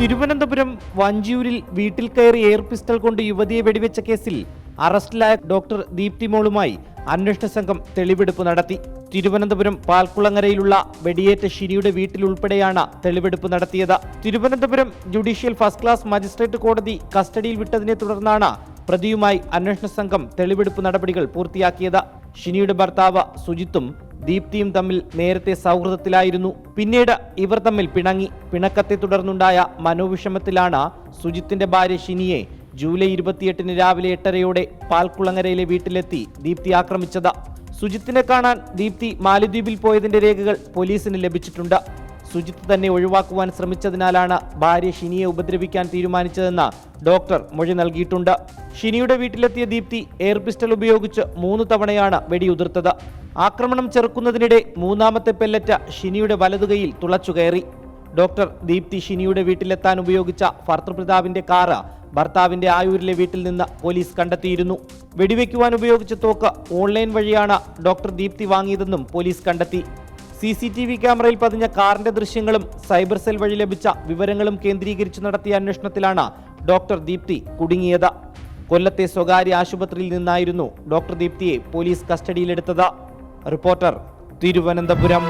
തിരുവനന്തപുരം വഞ്ചിയൂരിൽ വീട്ടിൽ കയറി air pistol കൊണ്ട് യുവതിയെ വെടിവെച്ച കേസിൽ അറസ്റ്റിലായ ഡോക്ടർ ദീപ്തി മോളുമായി അന്വേഷണ സംഘം തെളിവെടുപ്പ് നടത്തി. തിരുവനന്തപുരം പാൽക്കുളങ്ങരയിലുള്ള വെടിയേറ്റ ഷിനിയുടെ വീട്ടിലുൾപ്പെടെയാണ് തെളിവെടുപ്പ് നടത്തിയത്. Thiruvananthapuram judicial first class magistrate കോടതി കസ്റ്റഡിയിൽ വിട്ടതിനെ തുടർന്നാണ് പ്രതിയുമായി അന്വേഷണ സംഘം തെളിവെടുപ്പ് നടപടികൾ പൂർത്തിയാക്കിയത്. ഷിനിയുടെ ഭർത്താവ് സുജിത്തും ദീപ്തിയും തമ്മിൽ നേരത്തെ സൗഹൃദത്തിലായിരുന്നു. പിന്നീട് ഇവർ തമ്മിൽ പിണങ്ങി. പിണക്കത്തെ തുടർന്നുണ്ടായ മനോവിഷമത്തിലാണ് സുജിത്തിന്റെ ഭാര്യ ഷിനിയെ ജൂലൈ 28 രാവിലെ 8:30 പാൽക്കുളങ്ങരയിലെ വീട്ടിലെത്തി ദീപ്തി ആക്രമിച്ചത്. സുജിത്തിനെ കാണാൻ ദീപ്തി മാലിദ്വീപിൽ പോയതിന്റെ രേഖകൾ പോലീസിന് ലഭിച്ചിട്ടുണ്ട്. സുജിത്ത് തന്നെ ഒഴിവാക്കുവാൻ ശ്രമിച്ചതിനാലാണ് ഭാര്യ ഷിനിയെ ഉപദ്രവിക്കാൻ തീരുമാനിച്ചതെന്ന് ഡോക്ടർ മൊഴി നൽകിയിട്ടുണ്ട്. ഷിനിയുടെ വീട്ടിലെത്തിയ ദീപ്തി എയർ പിസ്റ്റൾ ഉപയോഗിച്ച് 3 തവണയാണ് വെടിയുതിർത്തത്. ആക്രമണം ചെറുക്കുന്നതിനിടെ മൂന്നാമത്തെ പെല്ലറ്റ് ഷിനിയുടെ വലതുകൈയിൽ തുളച്ചുകയറി. ഡോക്ടർ ദീപ്തി ഷിനിയുടെ വീട്ടിലെത്താൻ ഉപയോഗിച്ച ഭർത്തൃപിതാവിന്റെ കാറ് ഭർത്താവിന്റെ ആയൂരിലെ വീട്ടിൽ നിന്ന് പോലീസ് കണ്ടെത്തിയിരുന്നു. വെടിവെക്കുവാൻ ഉപയോഗിച്ച തോക്ക് ഓൺലൈൻ വഴിയാണ് ഡോക്ടർ ദീപ്തി വാങ്ങിയതെന്നും പോലീസ് കണ്ടെത്തി. CCTV ക്യാമറയിൽ പതിഞ്ഞ കാറിന്റെ ദൃശ്യങ്ങളും സൈബർ സെൽ വഴി ലഭിച്ച വിവരങ്ങളും കേന്ദ്രീകരിച്ച് നടത്തിയ അന്വേഷണത്തിലാണ് ഡോക്ടർ ദീപ്തി കുടുങ്ങിയത്. കൊല്ലത്തെ സ്വകാര്യ ആശുപത്രിയിൽ നിന്നായിരുന്നു ഡോക്ടർ ദീപ്തിയെ പോലീസ് കസ്റ്റഡിയിലെടുത്തത്. റിപ്പോർട്ടർ, തിരുവനന്തപുരം.